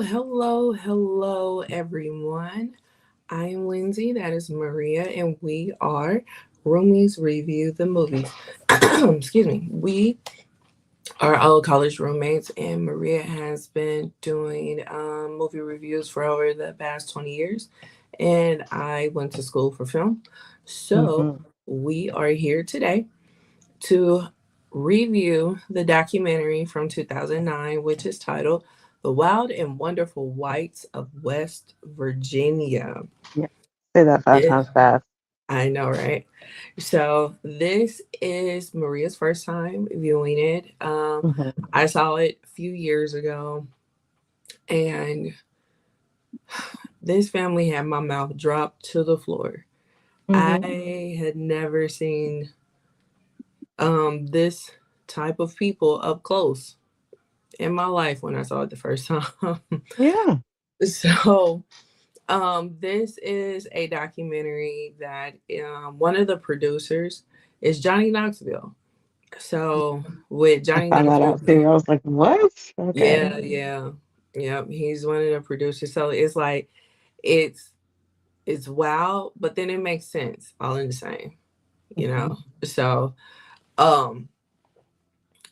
Hello, everyone. I'm Lindsay, that is Maria, and we are Roomies Review the Movies. Excuse me. We are all college roommates, and Maria has been doing movie reviews for over the past 20 years, and I went to school for film. So Hmm. we are here today to review the documentary from 2009, which is titled The Wild and Wonderful Whites of West Virginia. Yeah. Say that 5 times fast. I know, right? So, this is Maria's first time viewing it. Hmm. I saw it a few years ago, and this family had my mouth dropped to the floor. Hmm. I had never seen this type of people up close in my life when I saw it the first time. Yeah. So, this is a documentary that one of the producers is Johnny Knoxville. So, with I Johnny found that Knoxville, out too. I was like, what? Okay. yeah, he's one of the producers. So it's like it's it's wild, but then it makes sense all in the same, you Hmm. know. So, um,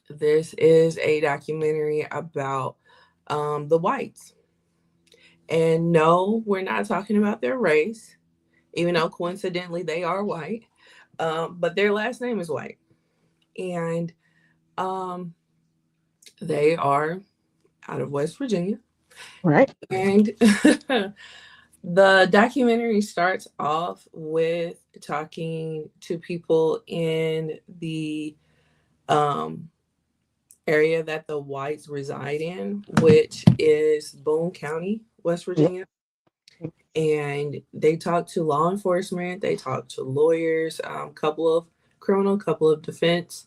this is a documentary about the whites. And no, we're not talking about their race, even though coincidentally they are white. But their last name is white. And um, they are out of West Virginia. Right. And the documentary starts off with talking to people in the um, area that the whites reside in, which is Boone County, West Yeah. Virginia. And they talk to law enforcement, they talk to lawyers, couple of criminal, couple of defense,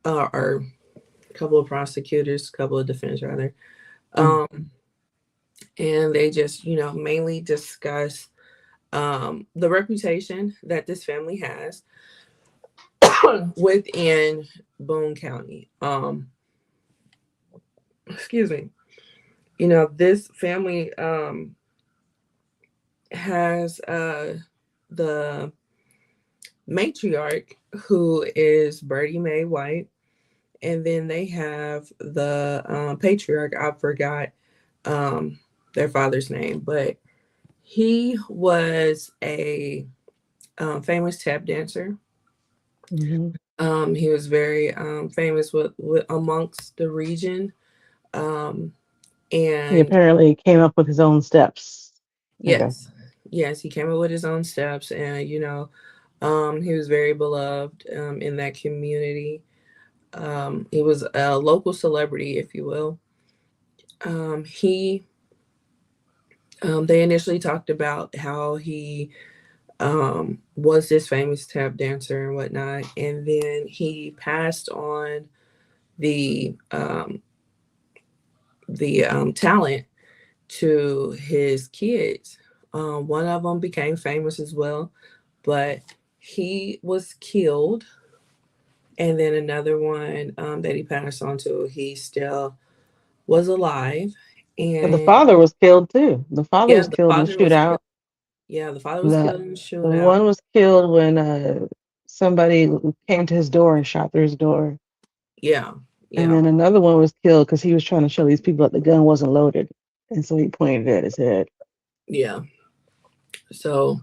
or couple of prosecutors, couple of defense rather, Mm. um, and they just mainly discuss the reputation that this family has within Boone County. Excuse me. This family has the matriarch who is Bertie Mae White, and then they have the patriarch. I forgot um, their father's name, but he was a famous tap dancer. Hmm. He was very famous with amongst the region, um, He and apparently came up with his own steps. Okay. yes, yes, he came up with his own steps, and he was very beloved in that community. He was a local celebrity, if you will. He They initially talked about how he was this famous tap dancer and whatnot, and then he passed on the talent to his kids. One of them became famous as well, but he was killed, and then another one that he passed on to, he still was alive, But the and father was killed too. The father yeah, was the killed in the father was shootout. killed. Yeah, the father was The killed in the the shootout. one was killed when somebody came to his door and shot through his door. Yeah, And yeah, then another one was killed because he was trying to show these people that the gun wasn't loaded. And so he pointed it at his head. yeah. So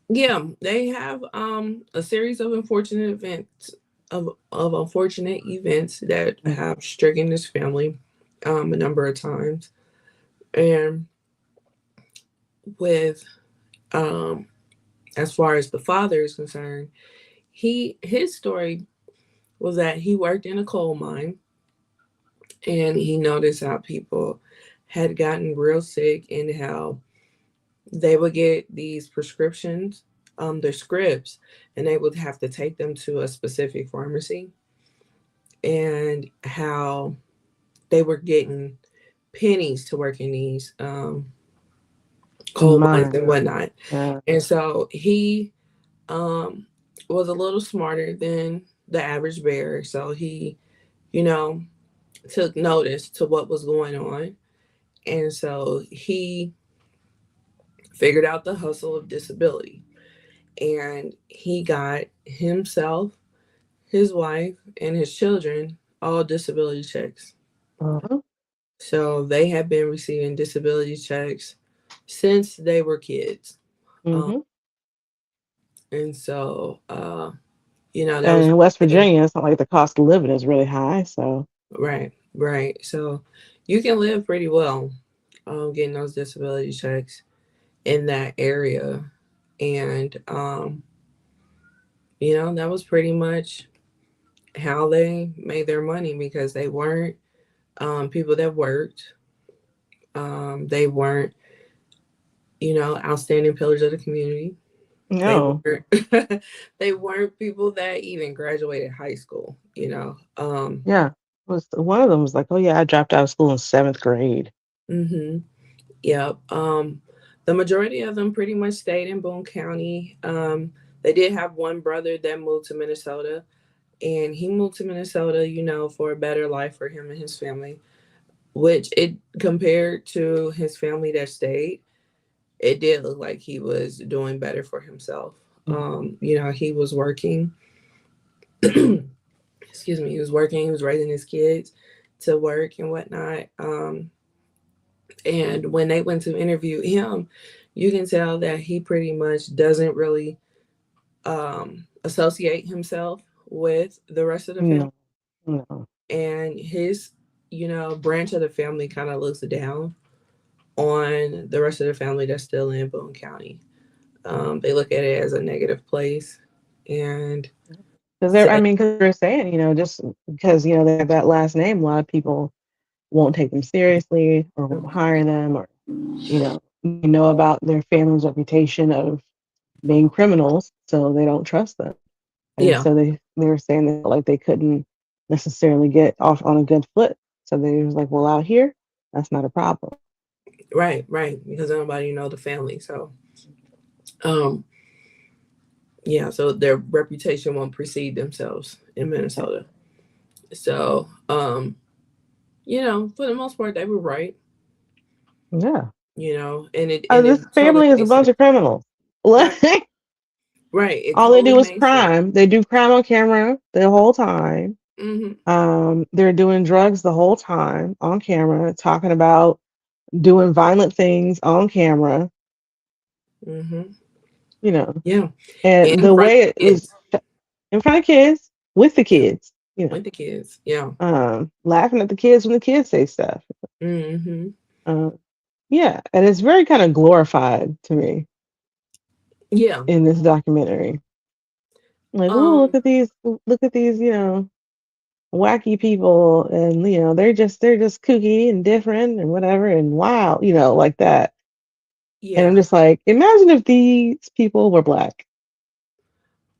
yeah, they have a series of unfortunate events of unfortunate events that Mm. have stricken this family a number of times. And with um as far as the father is concerned, his story was that he worked in a coal mine, and he noticed how people had gotten real sick and how they would get these prescriptions, their scripts, and they would have to take them to a specific pharmacy, and how they were getting pennies to work in these In the coal mines mine. and whatnot. Yeah. And so he um, was a little smarter than the average bear. So he, you know, took notice to what was going on. And so he figured out the hustle of disability. And he got himself, his wife, and his children all disability checks. Uh-huh. So they have been receiving disability checks since they were kids. Um, Hmm. and so, that And was in West big. Virginia, it's not like the cost of living is really high. So, Right, right. So you can live pretty well getting those disability checks in that area. And, that was pretty much how they made their money because they weren't people that worked. They weren't, outstanding pillars of the community. They no. weren't they weren't people that even graduated high school. Yeah. Was one of them was like, oh yeah, I dropped out of school in seventh grade. Hmm. Yep. The majority of them pretty much stayed in Boone County. They did have one brother that moved to Minnesota, and he moved to Minnesota, for a better life for him and his family, which it compared to his family that stayed, it did look like he was doing better for himself. He was working, excuse me, he was working, he was raising his kids to work and whatnot. And when they went to interview him, you can tell that he pretty much doesn't really associate himself with the rest of the family. No, no. And his, branch of the family kind of looks down on the rest of the family that's still in Boone County. They look at it as a negative place and Because they're, I say, mean, because they're saying, just because, they have that last name, a lot of people won't take them seriously or won't hire them or, about their family's reputation of being criminals, so they don't trust them. And yeah, so they were saying that like they couldn't necessarily get off on a good foot. So they was like, well, out here, that's not a problem. right, right, because nobody know the family. So, um, yeah, so their reputation won't precede themselves in Minnesota. So, for the most part, they were right, Yeah. and it This totally family is a makes sense. bunch of criminals. Right, Like, right. It all they totally do is makes sense. crime. They do crime on camera the whole time. Hmm. They're doing drugs the whole time on camera, talking about doing violent things on camera, Hmm. you know. Yeah, And in the front way it of was kids. in front of kids, with the Yeah, kids, with the kids. Yeah. laughing at the kids when the kids say stuff. Hmm. Um, yeah, and it's very kind of glorified to me Yeah. in this documentary. Like, oh, Um. look at these, wacky people, and they're just kooky and different and whatever, and wow, like that. And I'm Yeah. just like, imagine if these people were black.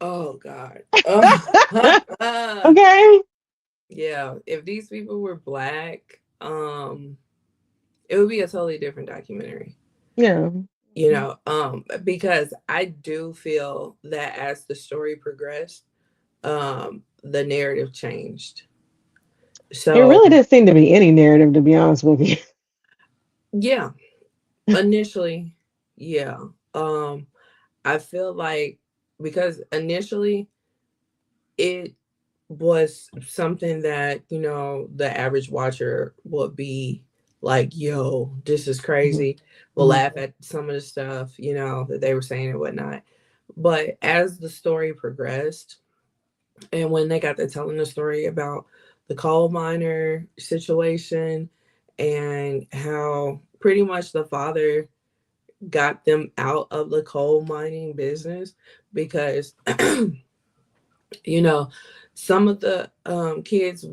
Oh God. Okay. Yeah. If these people were black, it would be a totally different documentary. Yeah. Because I do feel that as the story progressed, the narrative changed. It So really didn't seem to be any narrative, to be honest with you. yeah, initially, yeah. Um, I feel like because initially it was something that, the average watcher would be like, yo, this is Mhm. crazy. Will Mhm. laugh at some of the stuff, that they were saying and whatnot. But as the story progressed, and when they got to telling the story about the coal miner situation and how pretty much the father got them out of the coal mining business because you know some of the kids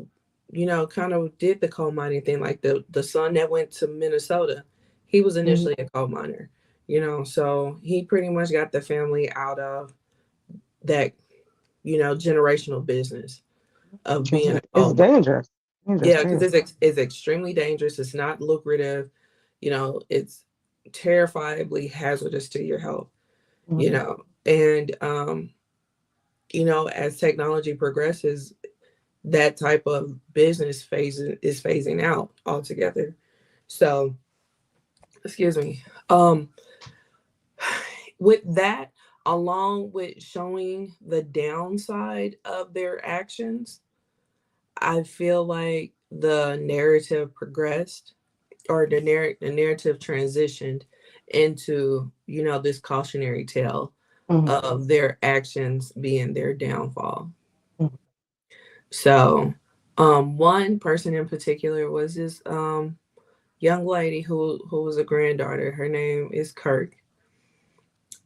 kind of did the coal mining thing, like the son that went to Minnesota, he was Mhm. initially a coal miner, so he pretty much got the family out of that generational business of being a It's coal miner. dangerous. Dangerous, Yeah, because dangerous. it's extremely dangerous, it's not lucrative, it's terrifyingly hazardous to your health, Mhm. and as technology progresses, that type of business phase is phasing out altogether. So, excuse me. With that, along with showing the downside of their actions, I feel like the narrative progressed, or the narrative transitioned into, this cautionary tale Mhm. of their actions being their downfall. Mhm. So, one person in particular was this young lady who was a granddaughter. Her name is Kirk.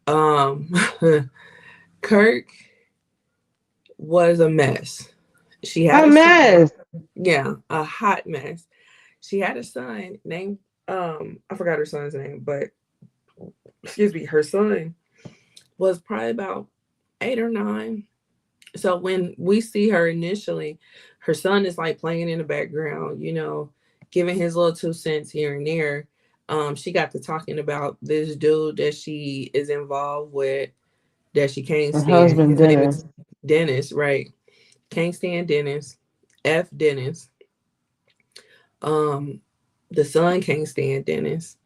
Um, Kirk was a mess. She had A a son. mess. Yeah, a hot mess. She had a son named I forgot her son's name, but excuse me, her son was probably about 8 or 9. So when we see her initially, her son is like playing in the background, giving his little 2 cents here and there. She got to talking about this dude that she is involved with that she can't Her stand. husband, His name Dennis. is Dennis, right? Can't stand Dennis. F Dennis. Um, the son can't stand Dennis.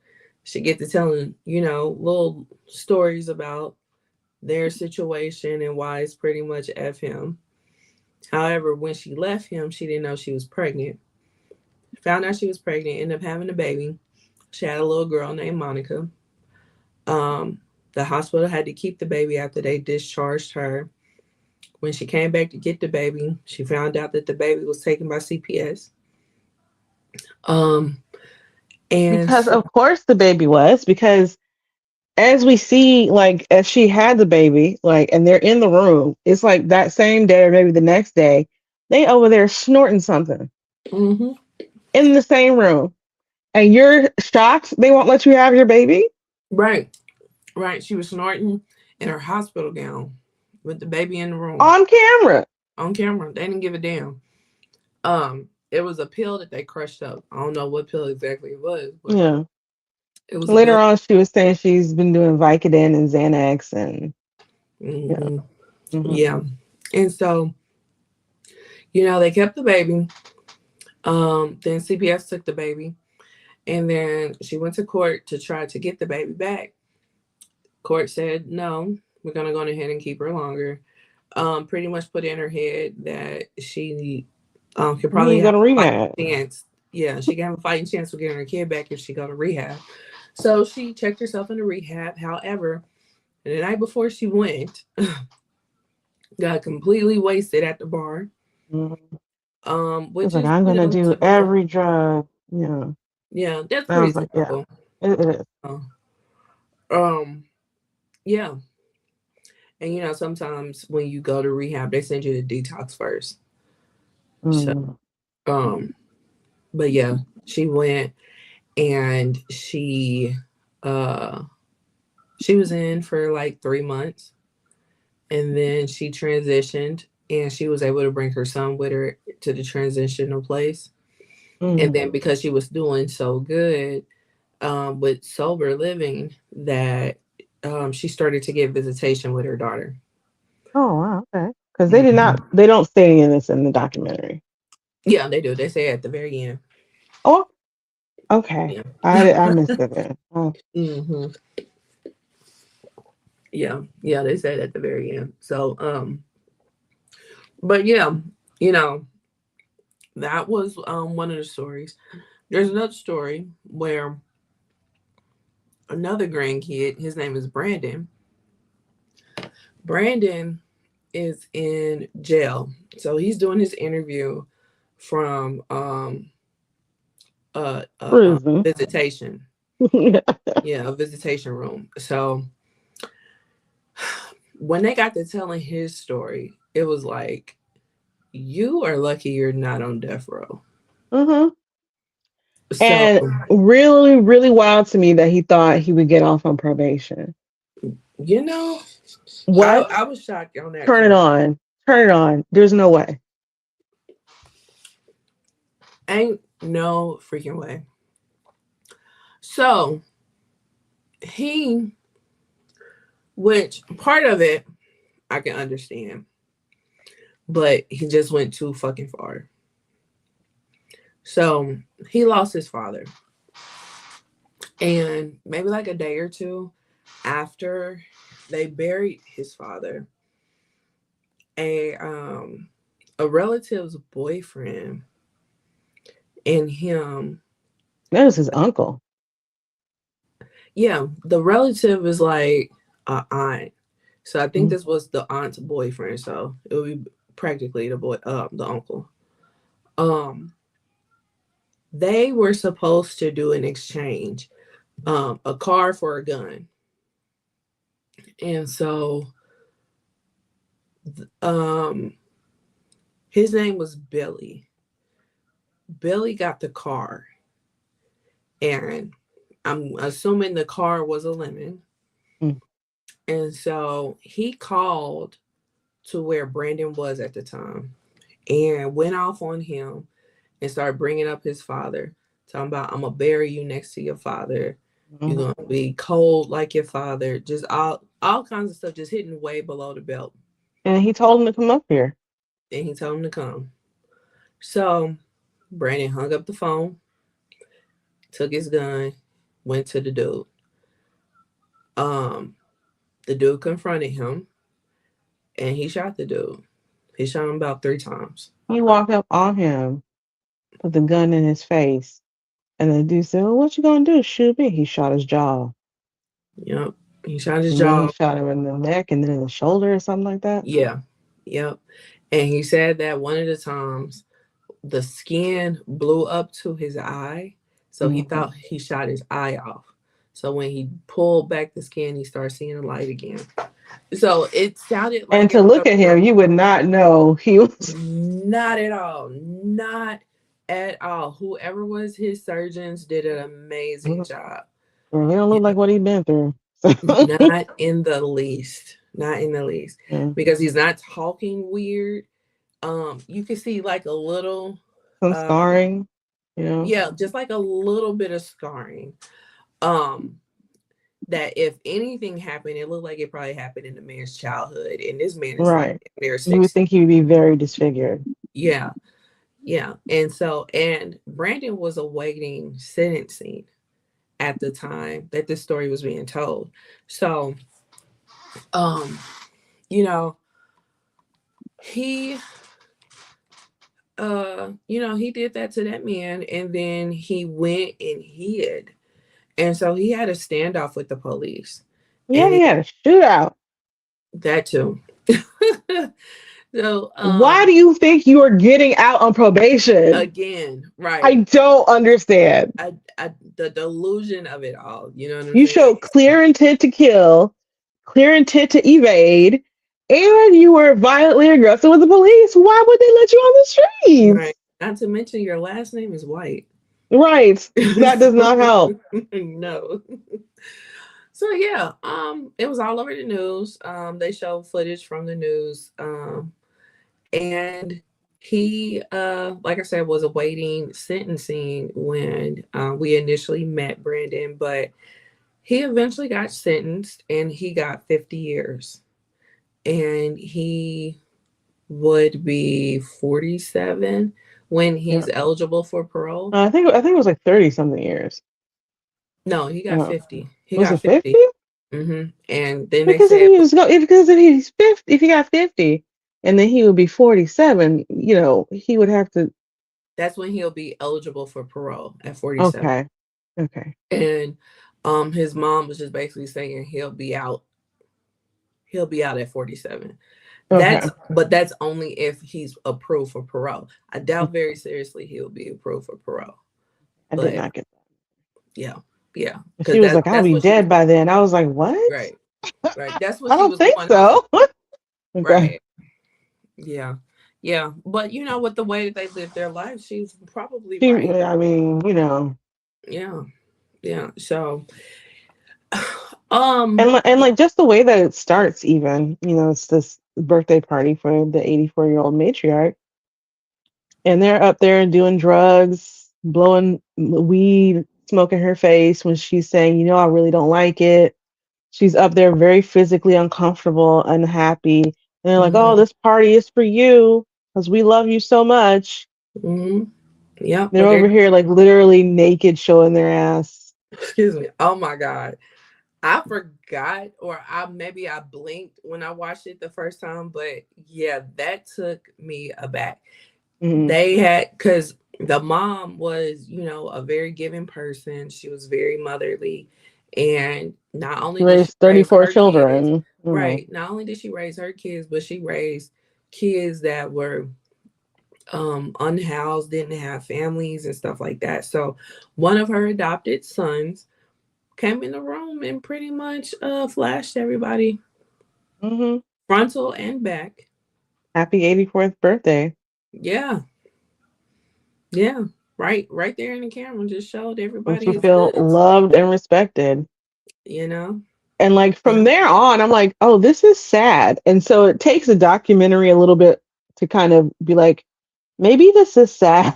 She get to telling, little stories about their situation and why it's pretty much F him. However, when she left him, she didn't know she was pregnant. Found out she was pregnant, ended up having a baby. She had a little girl named Monica. Um, the hospital had to keep the baby after they discharged her. When she came back to get the baby, she found out that the baby was taken by CPS. Um, and Because so, of course the baby was, because as we see, like as she had the baby, like and they're in the room, it's like that same day or maybe the next day, they over there snorting something mhm, in the same room. And you're shocked they won't let you have your baby right, right. She was snorting in her hospital gown with the baby in the room on camera. on camera. They didn't give a damn. It was a pill that they crushed up. I don't know what pill exactly it was, but Yeah. it was a Later pill. on she was saying she's been doing Vicodin and Xanax and yeah. Hmm. Hmm. Yeah, and so they kept the baby. Then CPS took the baby, and then she went to court to try to get the baby back. Court said no, we're gonna go ahead and keep her longer. Pretty much put in her head that she could You need probably to go have to a rehab. fighting chance. Yeah, she can have a fighting chance of getting her kid back if she go to rehab. So she checked herself into rehab. However, the night before she went, got completely wasted at the bar. Mhm. It's Which like is I'm gonna do typical. every drug. Yeah. Yeah, that's pretty Sounds like yeah. typical. It is. Uh, Um, yeah, and sometimes when you go to rehab, they send you to detox first. So, Mm. um, but yeah, she went and uh, she was in for like 3 months, and then she transitioned, and she was able to bring her son with her to the transitional place. And Mm. then because she was doing so good with sober living, that she started to get visitation with her daughter. Oh wow, okay. Because they did not Mhm. they don't say any of this in the documentary. Yeah, they do. They say at the very end. Oh, okay. Yeah. I missed it then. Oh. Hmm. Yeah. Yeah, they say it at the very end. So, but yeah, you know, that was one of the stories. There's another story where another grandkid, his name is Brandon. Brandon is in jail. So he's doing his interview from Prison. visitation. Yeah, a visitation room. So when they got to telling his story, it was like, you are lucky you're not on death row. Hmm. So, And really, really wild to me that he thought he would get off on probation. you know, What? I was shocked on that Turn it too. on. Turn it on. There's no way. Ain't no freaking way. So he, which part of it I can understand. but he just went too fucking far. So he lost his father. And maybe like a day or two after they buried his father, a um a relative's boyfriend and him, That was his uncle. yeah, the relative is like a aunt. So I think Mm. this was the aunt's boyfriend. So it would be practically the uncle. Um, they were supposed to do an exchange, a car for a gun, and so um, his name was Billy. Billy got the car, and I'm assuming the car was a lemon, Mm. and so he called to where Brandon was at the time and went off on him and started bringing up his father, talking about, I'm gonna bury you next to your father. You're Mhm. gonna be cold like your father. Just all kinds of stuff, just hitting way below the belt. And he told him to come up here. And he told him to come. So Brandon hung up the phone, took his gun, went to the dude. Um, the dude confronted him and he shot the dude. He shot him about 3 times. He walked up on him, put the gun in his face, and the dude said, "Well, what you gonna do? Shoot me?" He shot his jaw. Yep. He shot his And then he jaw. shot him in the neck and then in the shoulder or something like that. Yeah. Yep. And he said that one of the times the skin blew up to his eye. So he Mhm. thought he shot his eye off. So when he pulled back the skin, he started seeing the light again. So it sounded And like to it was look at a him, you would not know he was. not at all. Not at all. Whoever was his surgeons did an amazing job. Well, he don't You look like what he's been through. So, know, not in the least. Not in the least. yeah. Because he's not talking weird. You can see like a little Some um scarring, you know. yeah, just like a little bit of scarring. Um that if anything happened, it looked like it probably happened in the man's childhood. And this man is like Right. in their You would 60s. think he would be very disfigured. Yeah. Yeah. And Brandon was awaiting sentencing at the time that this story was being told. So, um, you know, he he did that to that man and then he went and hid. And so he had a standoff with the police. Yeah, And he had a shootout. that too. So Why do you think you are getting out on probation? again, I right. don't understand. The delusion of it all, you know what I'm You saying? showed clear intent to kill, clear intent to evade, and you were violently aggressive with the police. Why would they let you on the Right. streets? Not to mention your last name is White. Right. That does So, not help. no. So yeah, it was all over the news. They showed footage from the news. And he like I said, was awaiting sentencing when we initially met Brandon, but he eventually got sentenced and he got 50 years. And he would be 47 when Yeah. he's eligible for parole. I think it was like 30 something years. No, he got Uh, 50. He was got it 50. 50? And then they Because if said, he was go because if he's 50, if he got 50 and then he would be 47, he would have to. that's when he'll be eligible for parole at 47. Okay. Okay. And his mom was just basically saying he'll be out at 47. Okay. That's only if he's approved for parole. I doubt very seriously he'll be approved for parole. I did But not get yeah, yeah, that. because She was like, I'll that's be what she was dead by then. I was like, what? right, right. That's what I she don't was think going off of. so. Okay. Right. Yeah. Yeah. But with the way that they live their life, she's probably right. I mean, Yeah. Yeah. So and like just the way that it starts, even, it's this birthday party for the 84-year-old matriarch, and they're up there doing drugs, blowing weed, smoking her face when she's saying, I really don't like it. She's up there very physically uncomfortable, unhappy, And they're like, "Oh, Mm-hmm. this party is for you because we love you so much." Mm-hmm. Yep. They're But over they're here like literally naked, showing their ass. excuse me. Oh my God. I forgot, or I maybe I blinked when I watched it the first time, but yeah, that took me aback. Mm-hmm. They had, because the mom was, a very giving person. She was very motherly, and not only did she Raised raise 34 her kids, children. Mm-hmm. right? Not only did she raise her kids, but she raised kids that were unhoused, didn't have families and stuff like that. So one of her adopted sons came in the room and pretty much flashed everybody Mm-hmm. frontal and back. Happy 84th birthday. Yeah, yeah, right there in the camera, just showed Makes everybody you his feel goods. loved and respected. You know, And like from yeah. there on, I'm like, oh, this is sad. And so it takes a documentary a little bit to kind of be like, maybe this is sad.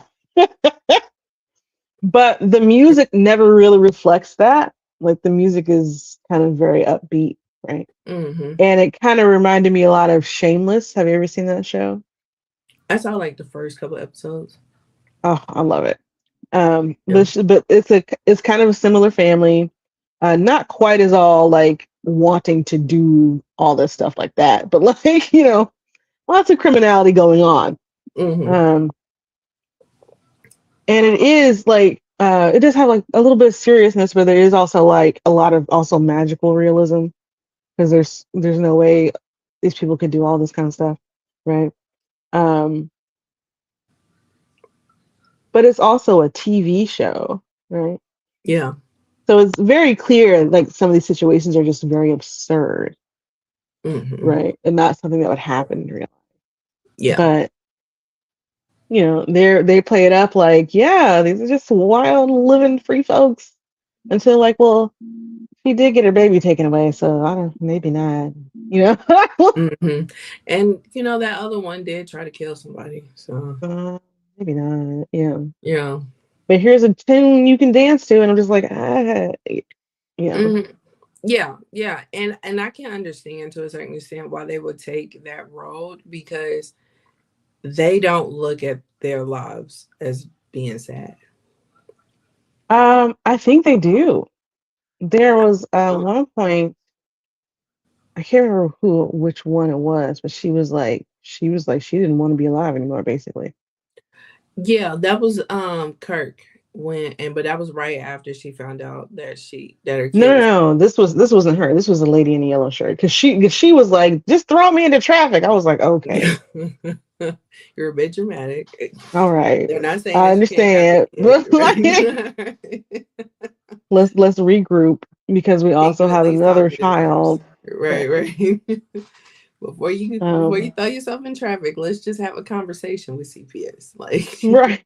But the music never really reflects that. Like the music is kind of very upbeat, right? Mm-hmm. And it kind of reminded me a lot of Shameless. Have you ever seen that show? I saw like the first couple episodes. Oh, I love it. Yeah. But it's kind of a similar family, not quite as all like wanting to do all this stuff like that, but like lots of criminality going on. Mm-hmm. Um, and it is like it does have like a little bit of seriousness, but there is also like a lot of also magical realism because there's no way these people could do all this kind of stuff, right? Um, but it's also a TV show, right? Yeah. So it's very clear like some of these situations are just very absurd, Mm-hmm. right? And not something that would happen in real life. Yeah. But they play it up like, yeah, these are just wild living free folks. Until like, well, she did get her baby taken away, so I don't maybe not. You know? Mm-hmm. And that other one did try to kill somebody. So Maybe not. Yeah. yeah. But here's a tune you can dance to, and I'm just like, ah, yeah. Mm-hmm. Yeah, yeah, and I can understand to a certain extent why they would take that road because they don't look at their lives as being sad. I think they do. There was Um, one point I can't remember which one it was, but she was like she didn't want to be alive anymore, basically. yeah, that was Kirk when and but that was right after she found out that her No, kid no, was. no. This wasn't her. This was a lady in a yellow shirt because she was like, just throw me into traffic. I was like, okay, You're a bit dramatic. all right, They're not saying I that you can't have the understand, kid. but like, let's regroup because we You also can at have least talk another to them first. child. Right, Right. right. Before you Um. throw yourself in traffic, let's just have a conversation with CPS. Like Right.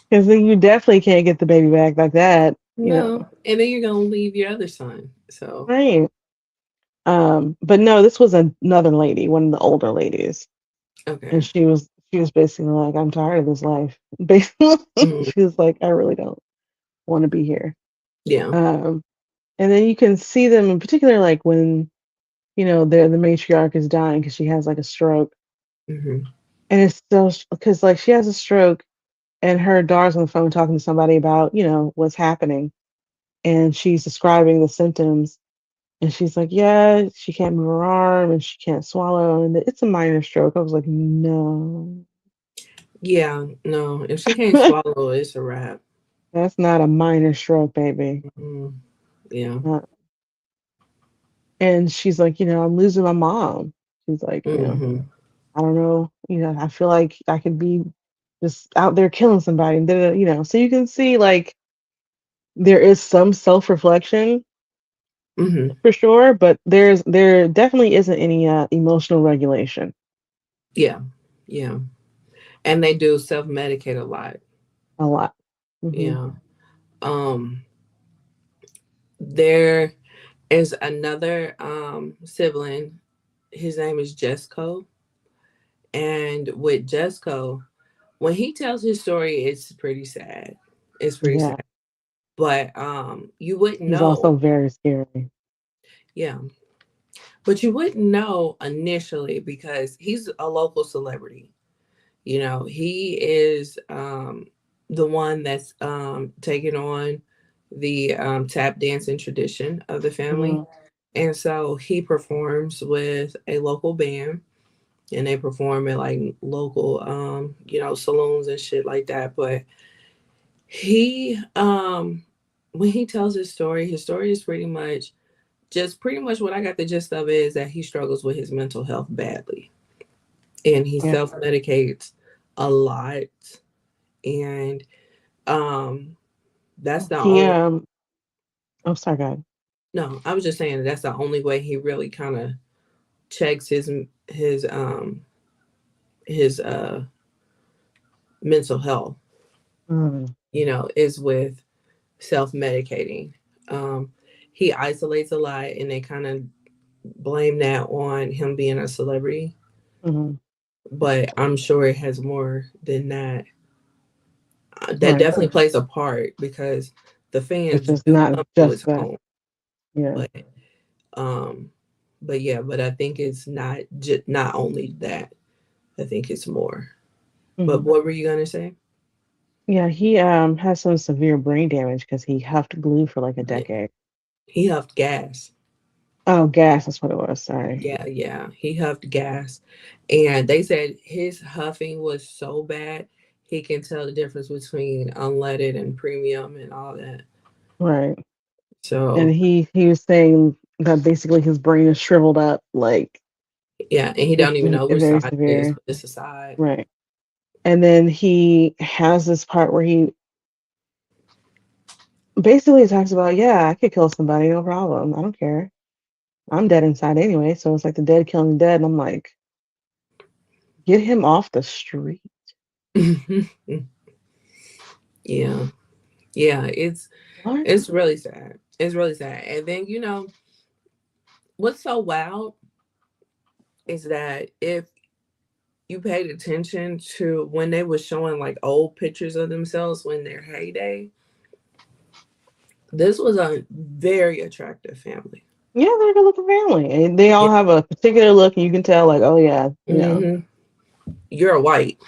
Because then you definitely can't get the baby back like that. no. And then you're gonna leave your other son. So Right. But no, this was another lady, one of the older ladies, and okay. she was basically like, I'm tired of this life. Basically, Mm, she was like, I really don't want to be here. yeah. Um, and then you can see them in particular, like when the matriarch is dying because she has like a stroke, Hmm. and it's so because like she has a stroke, and her daughter's on the phone talking to somebody about what's happening, and she's describing the symptoms. And she's like, yeah, she can't move her arm and she can't swallow. And it's a minor stroke. I was like, no, Yeah, no. If she can't swallow, it's a wrap. that's not a minor stroke, baby. Mm, yeah. Uh, and she's like, I'm losing my mom. She's like, Hmm. I don't know. I feel like I could be just out there killing somebody. And so you can see like there is some self reflection Hmm. for sure, but there definitely isn't any emotional regulation. Yeah. Yeah. And they do self medicate a lot. A lot. Hmm. Yeah. Um there is another sibling. His name is Jesco. And with Jesco, when he tells his story, it's pretty sad. It's pretty Yeah. sad. But you wouldn't He's also know. very scary. Yeah. But you wouldn't know initially because he's a local celebrity. You know, he is the one that's taking on the tap dancing tradition of the family. Mm, And so he performs with a local band, and they perform at like local, saloons and shit like that. But he, when he tells his story is pretty much what I got the gist of it is that he struggles with his mental health badly, and he yeah. self medicates a lot. And um, that's the He only, I'm sorry, God. no, I was just saying that's the only way he really kind of checks his mental health, Mm, is with self medicating. Um, he isolates a lot, and they kind of blame that on him being a celebrity. mm-hmm. But I'm sure it has more than that. That Right. definitely plays a part because the It's fans just do not come to just his that. home. Yeah. But um, but yeah, but I think it's not only that. I think it's more. But Hmm. what were you gonna say? Yeah, he has some severe brain damage because he huffed glue for like a Yeah, decade. he huffed gas. Oh, gas, that's what it was. Sorry. Yeah, yeah, he huffed gas, and they said his huffing was so bad he can tell the difference between unleaded and premium and all that. Right. And So he was saying that basically his brain is shriveled up, like yeah, and he don't even know which very side it is, severe. but it's a side. Right. And then he has this part where he basically talks about, yeah, I could kill somebody, no problem. I don't care. I'm dead inside anyway. So it's like the dead killing the dead. And I'm like, get him off the street. Yeah, yeah, What? it's really sad. It's really sad. And then what's so wild is that if you paid attention to when they were showing like old pictures of themselves when their heyday, this was a very attractive family. Yeah, they're a good looking family. And they Yeah. all have a particular look. And you can tell, like, oh, yeah, Hmm. You're white.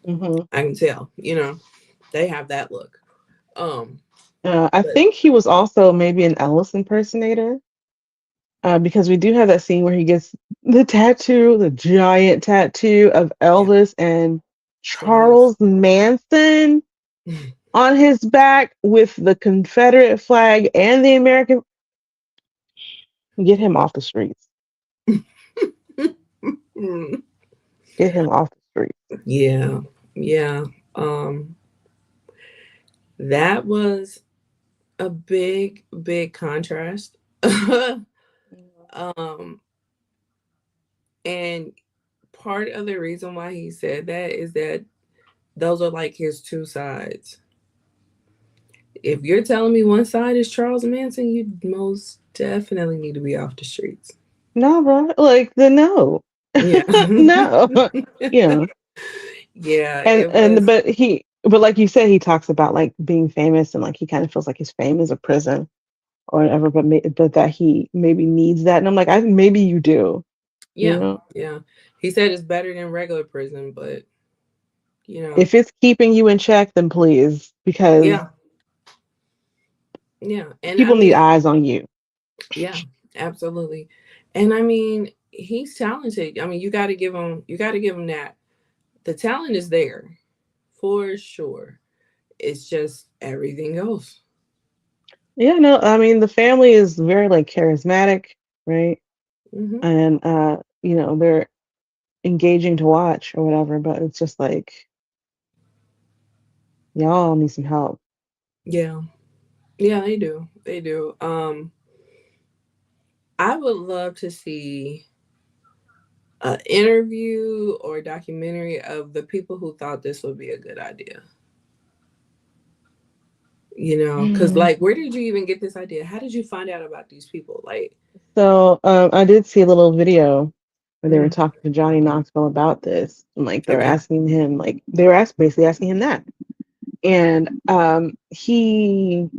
hmm I can tell. They have that look. Um, I but think he was also maybe an Ellis impersonator. Because we do have that scene where he gets the tattoo, the giant tattoo of yeah, Elvis and Charles. Charles Manson on his back with the Confederate flag and the American. Get him off the streets. Mm. Get him off the streets. Yeah, yeah. Um, that was a big, big contrast. um, and part of the reason why he said that is that those are like his two sides. If you're telling me one side is Charles Manson, you most definitely need to be off the streets. No, bro. Like the no, Yeah. no. Yeah, Yeah, it was. but like you said, he talks about like being famous and like he kind of feels like his fame is a prison or whatever. But that he maybe needs that, and I'm like, I maybe you do. You Yeah, know, yeah. He said it's better than regular prison, but you know, if it's keeping you in check, then please, because yeah, yeah. And I people need mean, eyes on you. yeah, absolutely. And I mean, he's talented. I mean, you got to give him that. The talent is there for sure. It's just everything else. Yeah, no, I mean the family is very like charismatic, right? Hmm. And they're engaging to watch or whatever, but it's just like y'all need some help. Yeah, yeah, they do. They do. I would love to see an interview or a documentary of the people who thought this would be a good idea. Because Mm. like, where did you even get this idea? How did you find out about these people? Like, So I did see a little video where they were mm, talking to Johnny Knoxville about this, and like they were okay, asking him, like basically asking him that, and he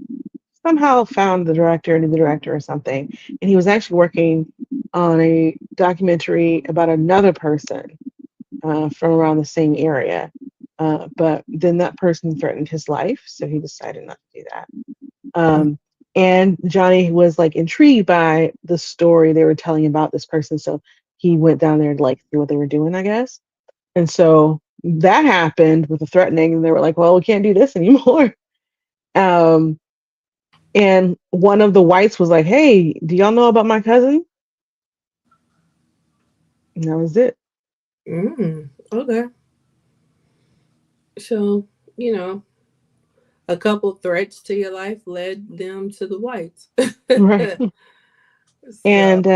somehow found the director, knew the director or something, and he was actually working. on a documentary about another person from around the same area. But then that person threatened his life, so he decided not to do that. Um, and Johnny was like intrigued by the story they were telling about this person, so he went down there to like see what they were doing, I guess. And so that happened with the threatening, and they were like, "Well, we can't do this anymore." Um, and one of the whites was like, "Hey, do y'all know about my cousin?" And that was it. Okay. So, you know, a couple threats to your life led them to the whites. Right. So, And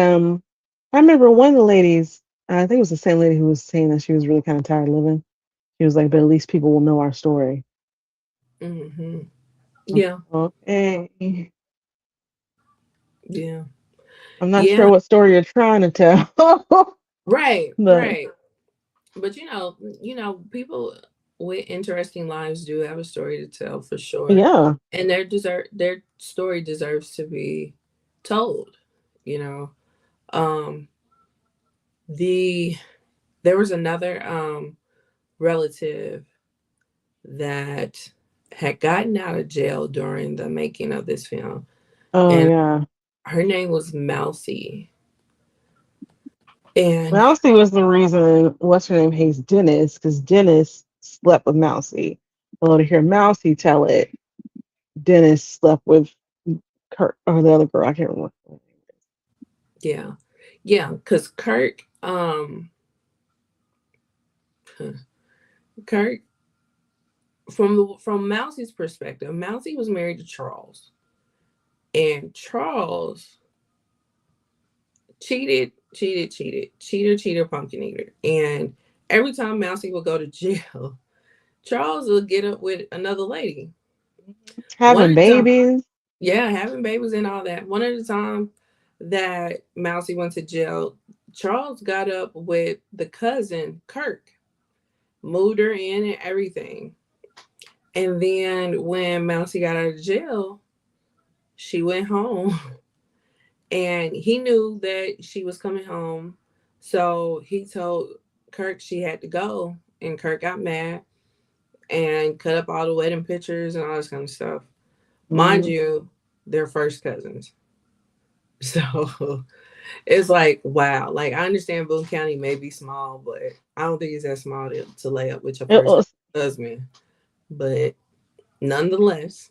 I remember one of the ladies, I think it was the same lady who was saying that she was really kind of tired of living. She was like, but at least people will know our story. hmm I'm yeah, like, okay. yeah, I'm not sure yeah. what story you're trying to tell. Right, But right. But people with interesting lives do have a story to tell for sure, yeah. and their story deserves to be told. You know, um, the there was another relative that had gotten out of jail during the making of this film, Oh and yeah. her name was Mousy. And Mousy was the reason what's her name hates Dennis, because Dennis slept with Mousy. Well, to hear Mousy tell it, Dennis slept with Kurt or the other girl. I can't remember. yeah, yeah, because Kirk, from Mousy's perspective, Mousy was married to Charles, and Charles cheater, pumpkin eater, and every time Mousy would go to jail, Charles would get up with another lady. One Having of the time, babies. yeah, having babies and all that. One of the time that Mousy went to jail, Charles got up with the cousin Kirk, moved her in and everything. And then when Mousy got out of jail, she went home and he knew that she was coming home. So he told Kirk she had to go. And Kirk got mad and cut up all the wedding pictures and all this kind of stuff. Mind Mm. you, they're first cousins. So it's like, wow. Like, I understand Boone County may be small, but I don't think it's that small to lay up with your It first was, husband. But nonetheless,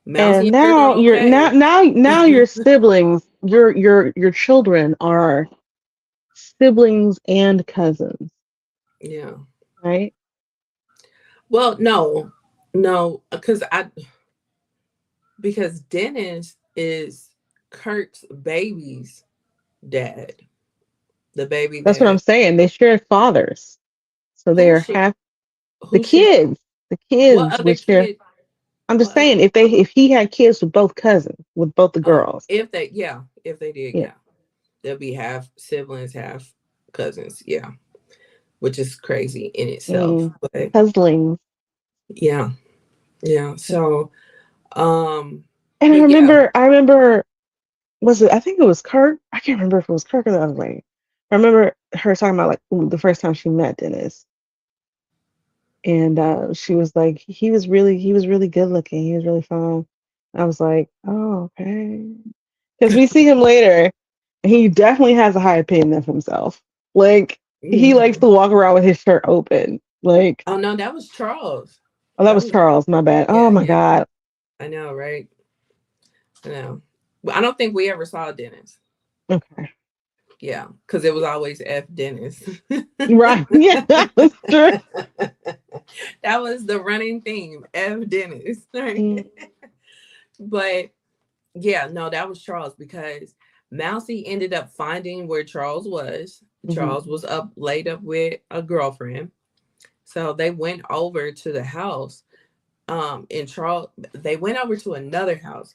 Mousy and and Kirk are now you're okay. now your siblings, your children are siblings and cousins, Yeah. right? Well, no, no, because Dennis is Kirk's baby's dad, the baby That's what I'm that saying. They share fathers, so they who are share half the who share kids. The what kids other would share. kid I'm what just other saying, if he had kids with both cousins, with both the oh girls, if they did, yeah, yeah, they'll be half siblings, half cousins, yeah, which is crazy in itself, mm, but couslings. yeah, yeah. So, And but yeah, I remember, was it? I think it was Kirk. I can't remember if it was Kirk or the other lady. I remember her talking about like the first time she met Dennis, and she was like, he was really good looking. He was really fine. I was like, oh, okay, because we see him later, and he definitely has a high opinion of himself. Like he likes hmm to walk around with his shirt open. Like, oh no, that was Charles. oh, that That was was Charles. My bad. Oh yeah, my yeah. God. I know, right? I know. But I don't think we ever saw Dennis. Okay. Yeah, because it was always F Dennis. Right. Yeah, that's true. That was the running theme, F Dennis. Right? Mm, But yeah, no, that was Charles because Mousy ended up finding where Charles was. mhm. Charles was up laid up with a girlfriend. So they went over to the house. And Charles they went over to another house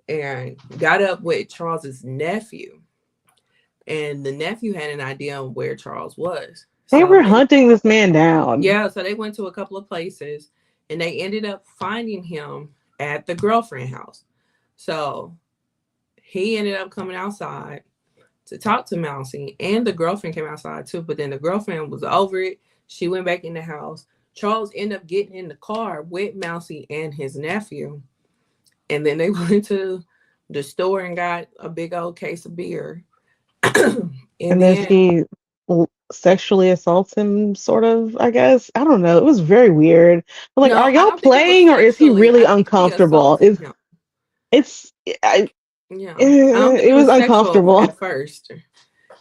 and got up with Charles's nephew. And the nephew had an idea on where Charles was. They So were hunting this man down. they went to a couple of places and they ended up finding him at the girlfriend house. So he ended up coming outside. to talk to Mousy, and the girlfriend came outside too. But then the girlfriend was over it. She went back in the house. Charles ended up getting in the car with Mousy and his nephew, and then they went to the store and got a big old case of beer. And And then then she sexually assaults him, sort of, I guess. I don't know. It was very weird. But like, are no, I y'all don't think it was playing or is he sexually. really I think he uncomfortable? assaulted him. It's Yeah, I don't think it it was was sexual uncomfortable. at first,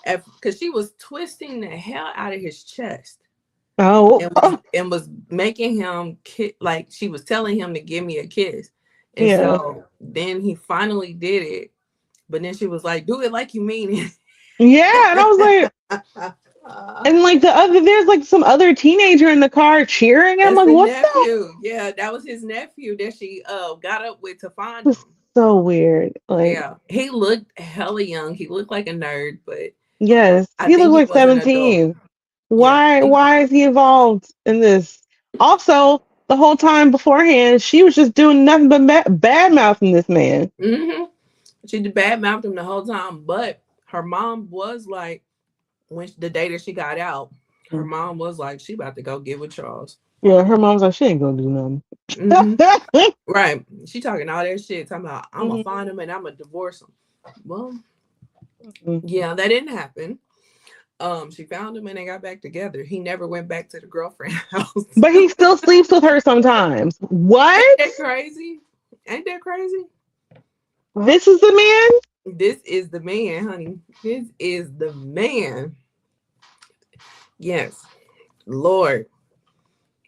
because she was twisting the hell out of his chest Oh, and was making him like she was telling him to give me a kiss, and yeah. so then he finally did it, but then she was like, "Do it like you mean Yeah, and I was like, it." and like the other, there's like some other teenager in the car cheering. I'm That's like, the what the? nephew. Yeah, that was his nephew that she got up with to find This is him. so weird. Like, Yeah, he looked hella young. He looked like a nerd, but yes, I he think looks he like was an adult. 17. Yeah. Why is he involved in this? Also, the whole time beforehand, she was just doing nothing but bad mouthing this man. Hmm. She did bad mouthed him the whole time, but her mom was like, the day that she got out, her mom was like, she about to go get with Charles. Yeah, her mom's like, she ain't gonna do nothing. Hmm. Right. She talking all that shit, talking about I'm gonna Mhm. find him and I'm gonna divorce him. Well, Mhm. yeah, that didn't happen. She found him and they got back together. He never went back to the girlfriend house. But he still sleeps with her sometimes. Ain't What? that crazy? Ain't that crazy? This is the man? This is the man, honey. This is the man. Yes. Lord,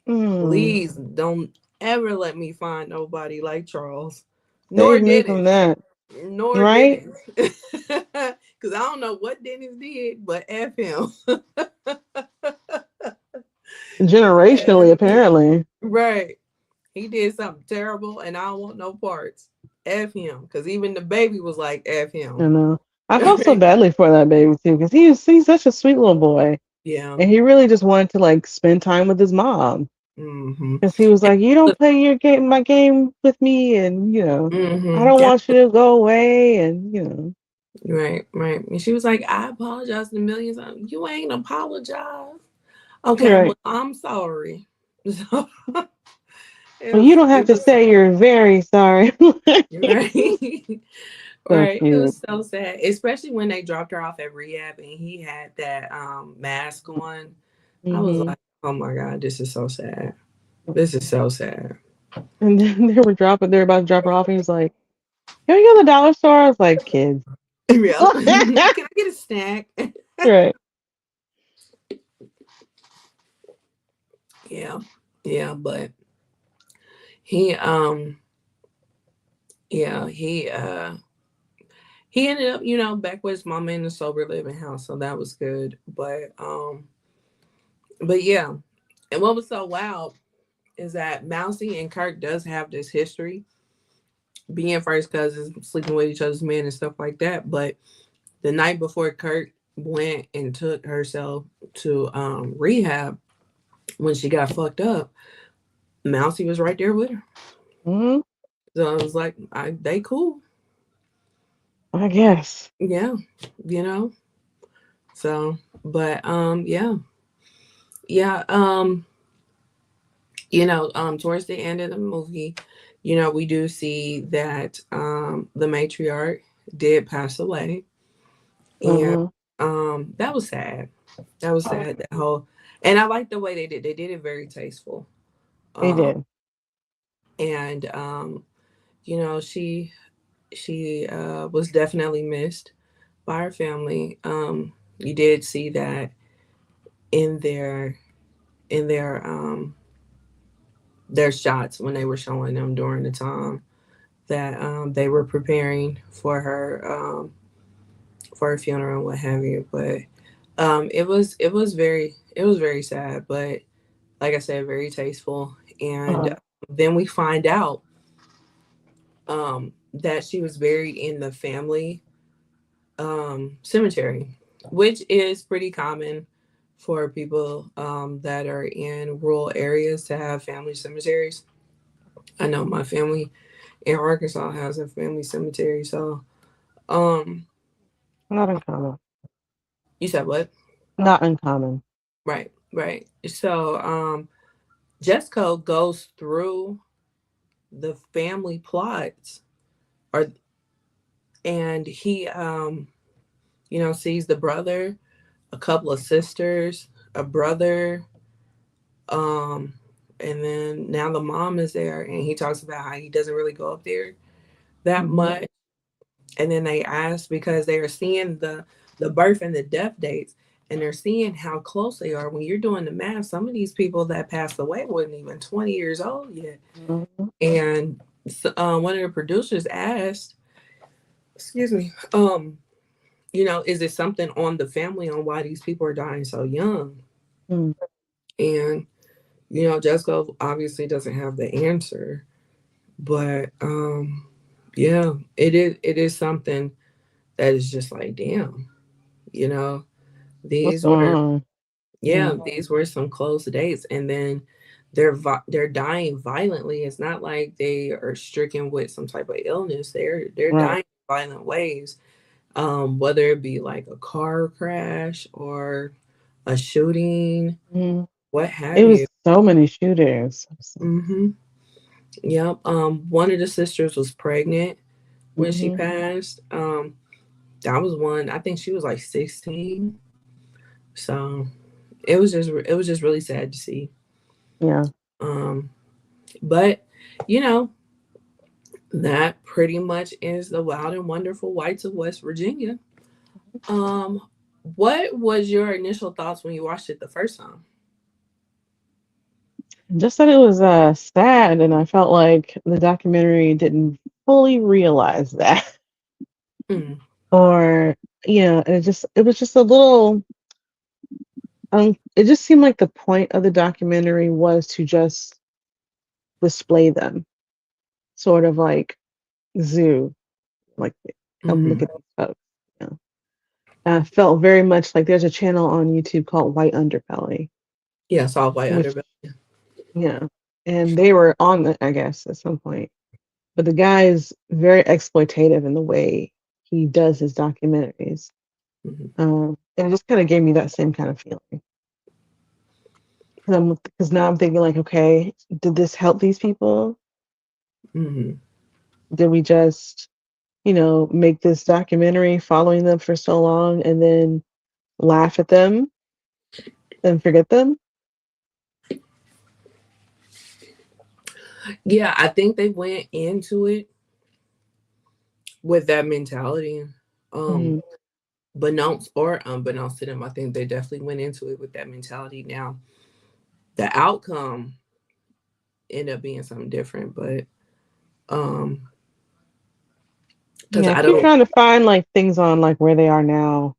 Mm, please don't ever let me find nobody like Charles. Nor save me from Dennis. that. Nor Right? Dennis. Because I don't know what Dennis did, but F him. Generationally, F him. apparently. Right. He did something terrible and I don't want no parts. F him. Because even the baby was like, F You him. know. I felt so badly for that baby too, because he's such a sweet little boy. Yeah. And he really just wanted to like spend time with his mom. Mm-hmm. Because he was like, you don't play my game with me, and I Mm-hmm. don't want you to go away, and Right, right. And she was like, I apologized a million times. You ain't apologize. Okay, right. well, I'm sorry. So it Well, you was don't have it to was say you're very sorry. right. So Right. It cute. was so sad. Especially when they dropped her off at rehab and he had that mask on. I was Hmm. like, oh my God, this is so sad. This is so sad. And then they're about to drop her off, and he's like, "Can we go to the dollar store?" I was like, "Kids." Yeah. Can I get a snack? Right. Yeah. Yeah, but he yeah, he ended up, back with his mama in the sober living house, so that was good. But yeah, and what was so wild is that Mousy and Kirk does have this history, being first cousins, sleeping with each other's men and stuff like that. But the night before Kirk went and took herself to rehab when she got fucked up, Mousy was right there with her. Hmm. So I was like, they cool, I guess. yeah, you know. So, but yeah, yeah. Towards the end of the movie, we do see that the matriarch did pass away, and Hmm. that was sad. That was sad. That whole, and I like the way they did. They did it very tasteful, They um, did. and she was definitely missed by her family. You did see that in their shots when they were showing them during the time that they were preparing for her funeral and what have you. But it was very sad, but like I said, very tasteful. And Uh-huh. then we find out that she was buried in the family cemetery, which is pretty common for people that are in rural areas to have family cemeteries. I know my family in Arkansas has a family cemetery, so um Not uncommon. You said what? Not uncommon. Right, right. So Jessica goes through the family plots, or and he sees the brother, a couple of sisters, a brother, um and then now the mom is there, and he talks about how he doesn't really go up there that Mm-hmm. much. And then they ask, because they are seeing the birth and the death dates, and they're seeing how close they are. When you're doing the math, some of these people that passed away wasn't even 20 years old yet. Mm-hmm. And one of the producers asked, excuse me, is it something on the family on why these people are dying so young? Mm-hmm. And Jessica obviously doesn't have the answer, but yeah, it is something that is just like, damn, you know, What's these going were on? Yeah. yeah, these were some close dates, and then they're dying violently. It's not like they are stricken with some type of illness. They're Right. dying in violent ways, whether it be like a car crash or a shooting, Mm-hmm. what It have was you. so many shooters. Mm-hmm. Yep. One of the sisters was pregnant when she Mm-hmm. passed. That was one. I think she was like 16. So it was just really sad to see. Yeah. Um, but you know that pretty much is the Wild and Wonderful Whites of West Virginia. Um, what was your initial thoughts when you watched it the first time? Just that it was sad, and I felt like the documentary didn't fully realize that, Mm, or it was just a little. It just seemed like the point of the documentary was to just display them, sort of like zoo, like come mm-hmm. look at these folks. You know? I felt very much like there's a channel on YouTube called White Underbelly, Yeah, Soft White which Underbelly. and they were on it, I guess, at some point. But the guy is very exploitative in the way he does his documentaries. Mm-hmm. And it just kind of gave me that same kind of feeling. Because now I'm thinking like, okay, did this help these people? Mm-hmm. Did we just, make this documentary following them for so long and then laugh at them and forget them? Yeah, I think they went into it with that mentality. Um, Hmm. Beknownst or unbeknownst to them, I think they definitely went into it with that mentality. Now, the outcome ended up being something different, but um, because Yeah, I I keep don't, trying to find like things on like where they are now.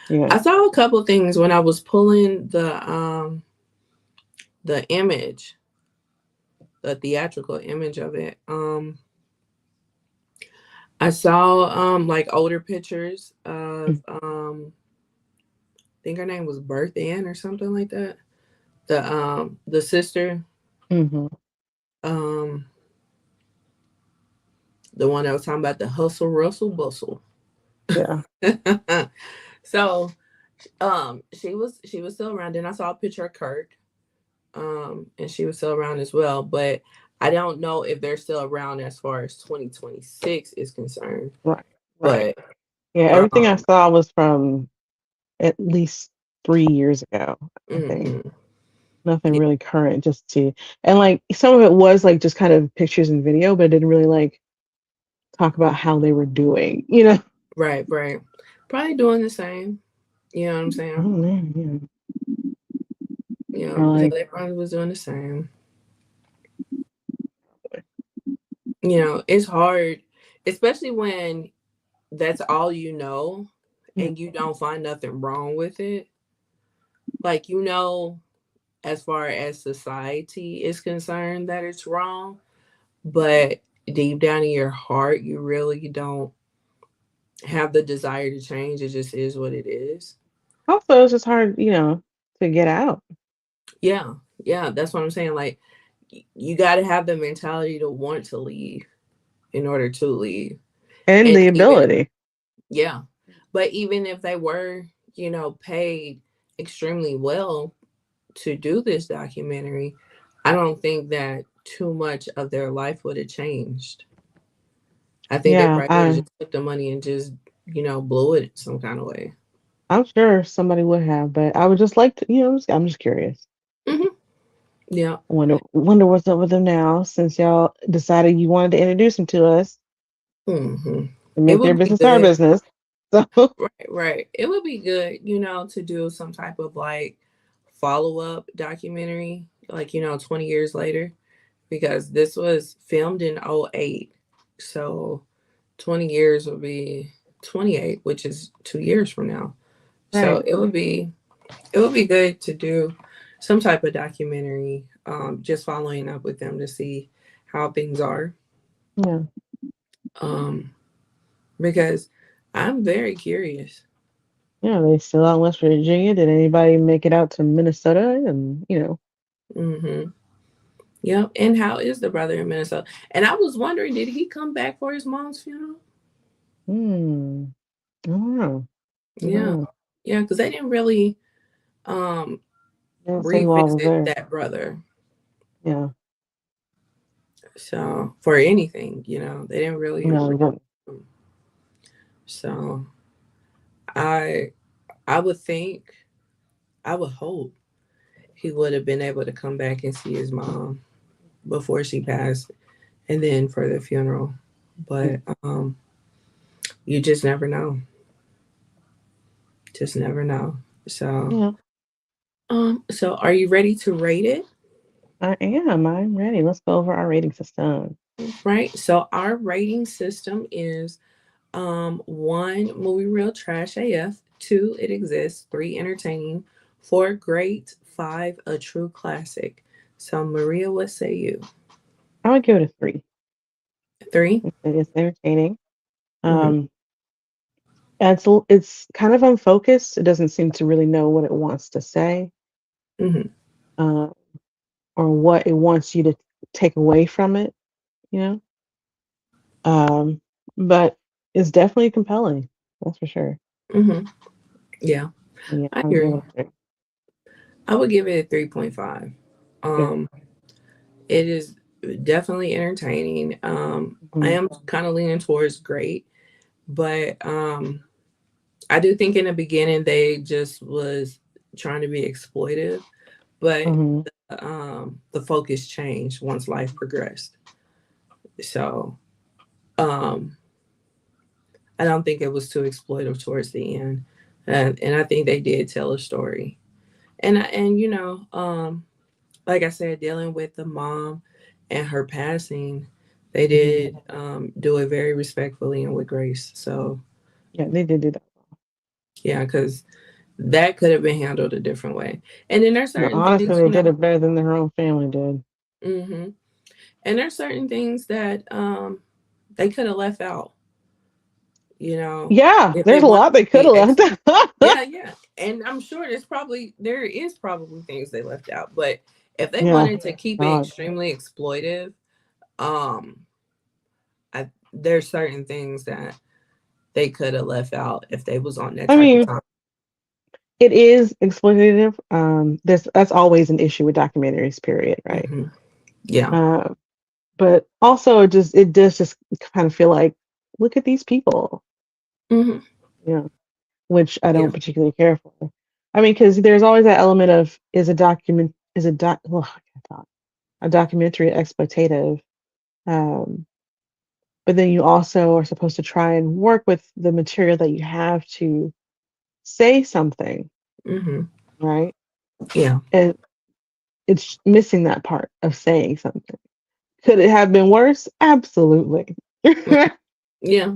Yeah. I saw a couple of things when I was pulling the image, the theatrical image of it. I saw like older pictures of I think her name was Birth Ann or something like that. The sister, Hmm. um the one that was talking about the hustle rustle bustle. Yeah. So she was still around. Then I saw a picture of Kurt, and she was still around as well, but I don't know if they're still around as far as 2026 is concerned. Right. Right. But Yeah. Everything I um saw was from at least 3 years ago, I think. mhm. Nothing Yeah, really current, just to, and like some of it was like just kind of pictures and video, but it didn't really like talk about how they were doing, you know? right, right. Probably doing the same. You know what I'm Oh saying? man, Yeah, or yeah, like, they probably was doing the same. like, It's hard, especially when that's all you know yeah. and you don't find nothing wrong with it. Like, as far as society is concerned, that it's wrong, but deep down in your heart, you really don't have the desire to change. It just is what it is. Also, it's just hard, to get out Yeah, yeah, that's what I'm saying. Like, you got to have the mentality to want to leave in order to leave. and And the even, ability. yeah, But even if they were, paid extremely well to do this documentary, I don't think that too much of their life would have changed. I think they Yeah, probably would have just took the money and just, blew it some kind of way. I'm sure somebody would have, but I would just like to, I'm just curious. Hmm. Yeah. Wonder what's up with them now since y'all decided you wanted to introduce them to us Hmm. and It make their would be business our good. business. So Right, right. It would be good, to do some type of like follow up documentary, like, 20 years later, because this was filmed in '08. So 20 years would be 28, which is 2 years from now. So right, it would be good to do some type of documentary, just following up with them to see how things are. yeah, Um, because I'm very curious. yeah. They still out in West Virginia. Did anybody make it out to Minnesota? And Hmm. Yep. And how is the brother in Minnesota? And I was wondering, did he come back for his mom's funeral? hmm, I don't know. I don't Yeah. know. Yeah, because they didn't really um Didn't say who I was revisit there. that brother. Yeah, So for anything, they didn't really. no, we didn't. So I I would think, I would hope he would have been able to come back and see his mom before she passed, and then for the funeral. But you just never know. Just never know. So Yeah, so are you ready to rate it? I am. I'm ready. Let's go over our rating system. Right. So our rating system is one, movie real trash AF, two, it exists, three, entertaining, four, great, five, a true classic. So Maria, what say you? I would give it a 3. Three? It's entertaining. Mm-hmm. Um, and it's kind of unfocused. It doesn't seem to really know what it wants to say, Mm-hmm. uh, or what it wants you to take away from it. You know, um, but it's definitely compelling. That's for sure. Mm-hmm. Yeah, Yeah, I I'm agree. giving it a 3. I would give it a 3.5. Good. Um, it is definitely entertaining. I Mhm. am kind of leaning towards great, but I do think in the beginning they just was trying to be exploitive, but Mhm. the focus changed once life progressed. So um, I don't think it was too exploitive towards the end, and I think they did tell a story. And like I said, dealing with the mom and her passing, they Mhm. did do it very respectfully and with grace. So Yeah, they did do that. yeah, because that could have been handled a different way. And then there's No, certain honestly, things, they did it better than their own family did. hmm and there's certain things that they could have left out. Yeah, If they there's a wanted lot they to could be have left. yeah, yeah. And I'm sure there is probably things they left out. But if they Yeah, wanted to keep it God. extremely exploitive, um, there's certain things that they could have left out if they was on that I type of mean, time. it is exploitative. That's always an issue with documentaries, period, right? Hmm. Yeah. Uh, but also it does just kind of feel like, look at these people, Hmm. you know, which I Yeah. don't particularly care for. I mean, because there's always that element of is a doc well, I can't talk. A documentary exploitative, um, but then you also are supposed to try and work with the material that you have to say something, Hmm. right? Yeah. And it's missing that part of saying something. Could it have been worse? Absolutely. Yeah.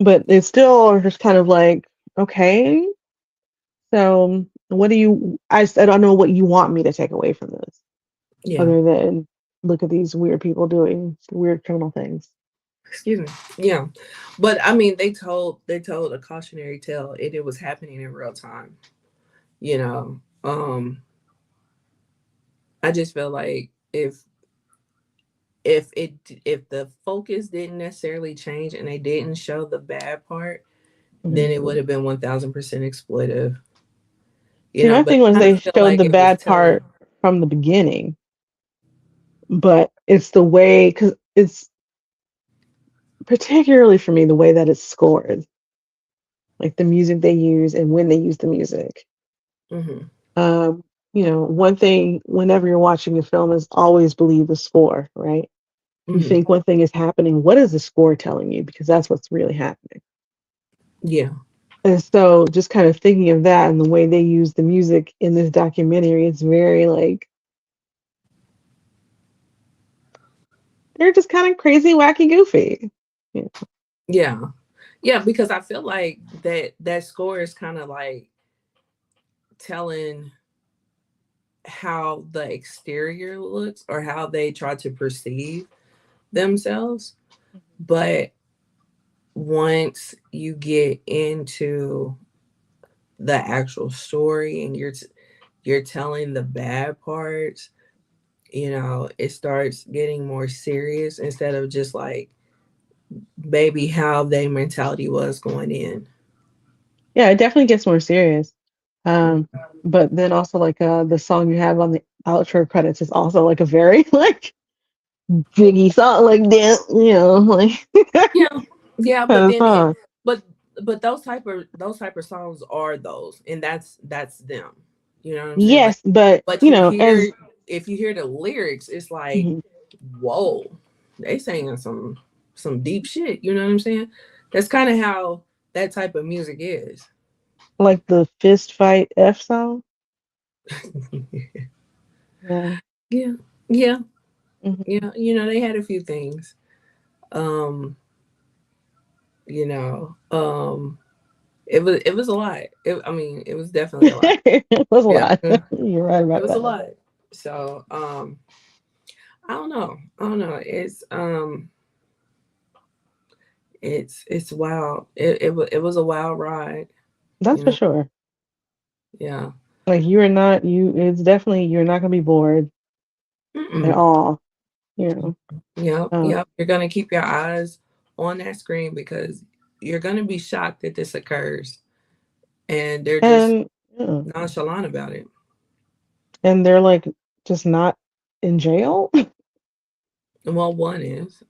But it's still just kind of like, okay, so what do you, I don't know what you want me to take away from this Yeah. other than look at these weird people doing weird criminal things. Excuse me. Yeah. But I mean, they told a cautionary tale, and it was happening in real time. You know. I just feel like if the focus didn't necessarily change and they didn't show the bad part, then Mhm. it would have been 1000% exploitive. See, my But thing was I kind they of feel showed like the it was bad part telling. from the beginning, but it's the way, because it's particularly for me the way that it's scored, like the music they use and when they use the music. Hmm. One thing whenever you're watching a film is always believe the score, right? You Hmm. think one thing is happening, what is the score telling you? Because that's what's really happening. Yeah. And so just kind of thinking of that and the way they use the music in this documentary, it's very like they're just kind of crazy, wacky, goofy. Yeah. Yeah. Yeah, because I feel like that score is kind of like telling how the exterior looks or how they try to perceive themselves. But once you get into the actual story and you're telling the bad parts, it starts getting more serious instead of just like maybe how their mentality was going in. Yeah, it definitely gets more serious. Mm. But then also like the song you have on the outro credits is also like a very like jiggy song, like dance, like Yeah, yeah, kind but of then song. but those type of songs are those, and that's them. You know what I'm saying? Like, Yes, but but you as hear if you hear the lyrics, it's like, mhm, whoa, they saying some deep shit. You know what I'm saying? That's kind of how that type of music is. like the fist fight F song. Yeah. Yeah, yeah, Hmm. yeah. They had a few things. Um, you know, it was a lot. I mean, it was definitely a lot. It was a Yeah, lot. it You're right about was a that. lot. So, I don't know. I don't know. It's wild. It was a wild ride. That's You for know. sure. Yeah. Like you are not you. It's definitely you're not gonna be bored at Mm-mm. all. You know. Yep. Um, Yep. You're gonna keep your eyes on that screen because you're gonna be shocked that this occurs, and they're just and yeah, nonchalant about it. and they're like just not in jail. Well, one is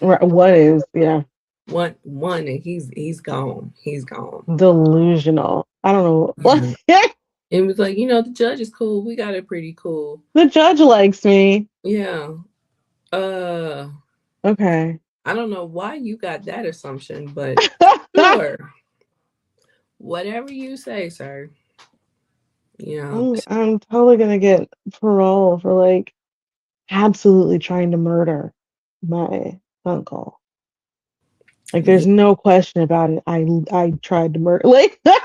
Right, what is one, and he's gone. He's gone. delusional? I don't know. Yeah. It was like, the judge is cool. We got it pretty cool. The judge likes me. Yeah. Uh, Okay. I don't know why you got that assumption, but sure. Whatever you say, sir. Yeah. I'm totally gonna get parole for like absolutely trying to murder my uncle. Like there's Yeah. no question about it. I tried to murder like and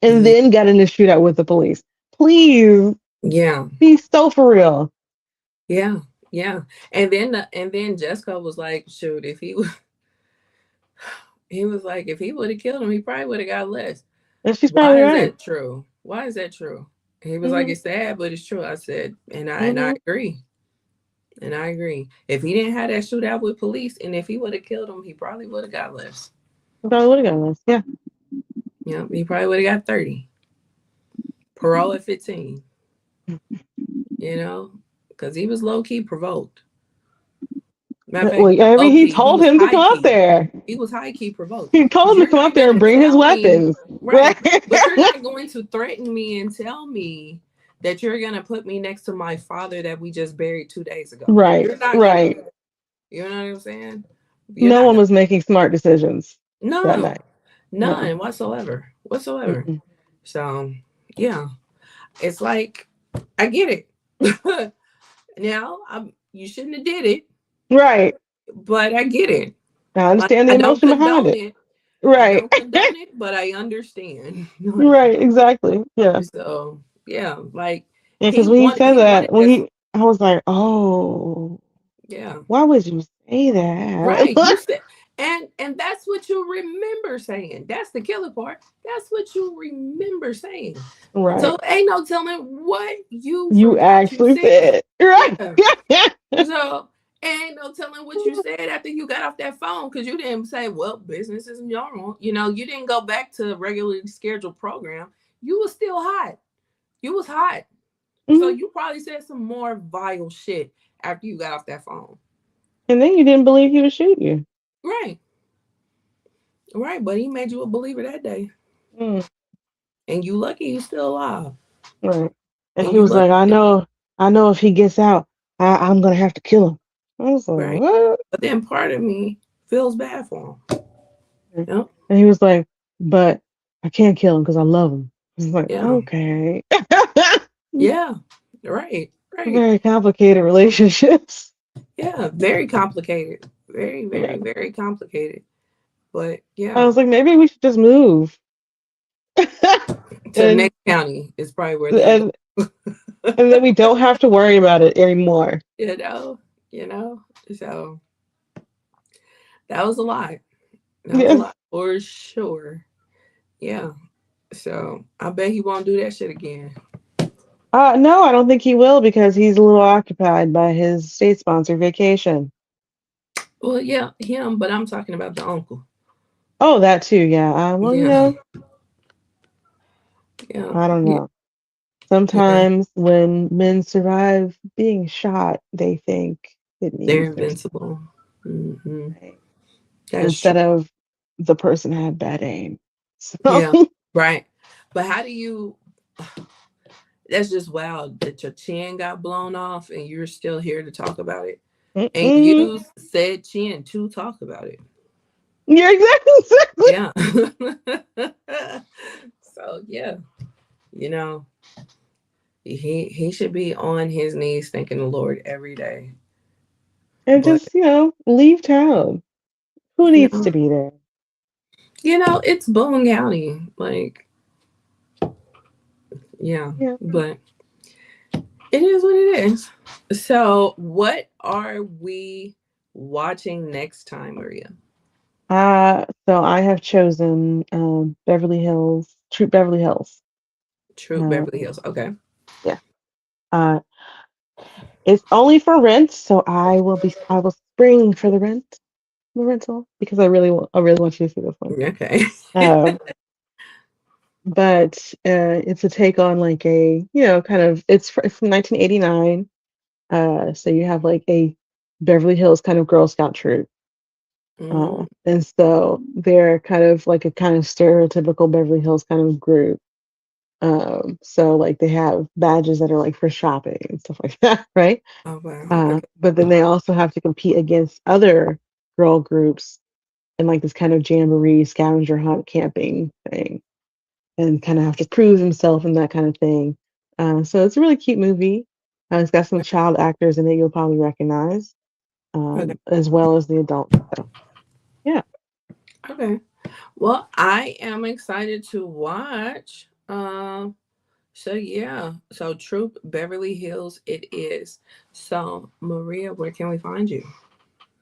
Yeah. then got in a shootout with the police. Please Yeah. be so for real. Yeah. Yeah. And then Jessica was like, shoot, if he was like, if he would have killed him, he probably would have got less. And she's probably Why is right. that true? Why is that true? He was like, Hmm. it's sad, but it's true. I said, and I Hmm. agree. And I agree. If he didn't have that shootout with police, and if he would have killed him, he probably would have got less. Probably would have got this. Yeah. He probably would have got 30. Parole at 15. You know, because he was low key provoked. Matter of fact, Well, not I low mean, he key. He told was him to high come up key. there. He was high key provoked. He told Because him to you're come up not there and gonna bring his tell me, weapons. Right. right? But you're not going to threaten me and tell me that you're gonna put me next to my father that we just buried 2 days ago. Right. You're not gonna do Right. that. You know what I'm saying? You're No not one gonna. was making smart decisions that No, night. No. none whatsoever. Whatsoever. Mm-mm. So yeah, it's like I get it. Now you shouldn't have did it, Right. but I get it. I Like understand the I don't emotion behind condone it. it. I Right. don't condone it, but I understand. Like, Right. Exactly. Yeah. so yeah, like Yeah. he Because when he wanted said he that, wanted that smoke. I was like, oh, Yeah. why would you say that? Right. You said and that's what you remember saying. That's the killer part. That's what you remember saying. Right. So ain't no telling what you You forgot you actually said. said. Right. Yeah. So Ain't no telling what you said after you got off that phone because you didn't say, well, business is normal. You didn't go back to regularly scheduled program. You was still hot. You was hot. So Mhm. you probably said some more vile shit after you got off that phone. And then you didn't believe he would shoot you. Right. Right. But he made you a believer that day. Mm, And you lucky you still alive. right. And And he you was lucky. like, I know if he gets out, I'm gonna have to kill him. I was like, Right. what? But then part of me feels bad for him. And Yep. he was like, but I can't kill him because I love him. I was like, Yeah. okay. Yeah. Right. Right. Very complicated relationships. Yeah. Very complicated. Very, Yeah. very, very complicated. But I yeah. was like, maybe we should just move. To the and next county is probably where they'll and go. and then we don't have to worry about it anymore. you know, you know. So that was a lot. That was a Yeah. lot for sure. Yeah. So I bet he won't do that shit again. No, I don't think he will because he's a little occupied by his state sponsored vacation. Well, yeah, him, but I'm talking about the uncle. Oh, that too. Yeah. Well, Yeah, yeah, I don't yeah, know. yeah. Sometimes when men survive being shot, they think it They're means they're invincible. Hmm. safe That's true. instead of the person had bad aim. So, Yeah, right. But how do you? That's just wild that your chin got blown off and you're still here to talk about it. And mm-mm. use said chin to talk about it. Yeah, exactly. Yeah. So yeah, you know, he should be on his knees thanking the Lord every day. And But just, leave town. Who you needs know, to be there? it's Boone County. Like, yeah. Yeah. But it is what it is. So what are we watching next time, Maria? So I have chosen Beverly Hills, Troop Beverly Hills. True Uh, Beverly Hills. Okay. yeah. Uh, it's only for rent, so I will spring for the rental because I really want you to see this one. Okay. Uh, but it's a take on like a, kind of it's from 1989. So you have like a Beverly Hills kind of Girl Scout troop. Mm, And so they're kind of like a kind of stereotypical Beverly Hills kind of group. So like they have badges that are like for shopping and stuff like that, right? oh wow. Okay. But then they also have to compete against other girl groups in like this kind of jamboree scavenger hunt camping thing, and kind of have to prove himself and that kind of thing. So it's a really cute movie. It's got some child actors in it you'll probably recognize, Okay. as well as the adults. So yeah. Okay. Well, I am excited to watch. So yeah, so Troop Beverly Hills it is. So Maria, where can we find you?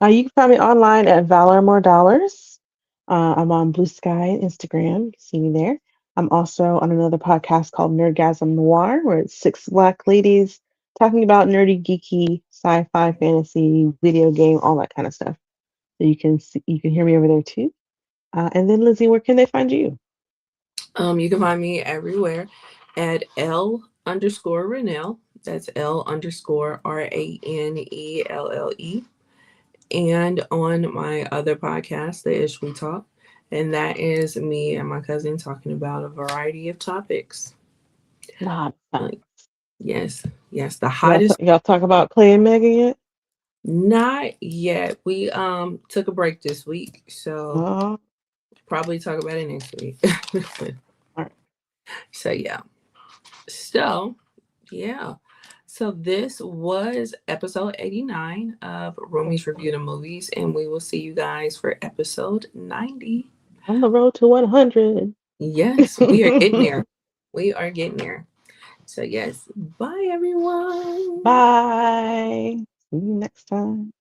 You can find me online at Valor More Dollars. I'm on Blue Sky and Instagram. You can see me there. I'm also on another podcast called Nerdgasm Noir, where it's six Black ladies talking about nerdy, geeky, sci-fi, fantasy, video game, all that kind of stuff. So you can hear me over there too. And then Lizzie, where can they find you? You can find me everywhere at L _Renelle. That's L _RANELLE. And on my other podcast, the Ish We Talk. And that is me and my cousin talking about a variety of topics. Not fun. Like, yes, yes, the hottest. Y'all talk about Clay and Megan yet? Not yet. We took a break this week, so Uh, probably talk about it next week. all right. So yeah. So yeah. So this was episode 89 of Roomies Review the Movies, and we will see you guys for episode 90. On the road to 100. Yes, we are getting there. We are getting there. So yes, bye everyone. Bye. See you next time.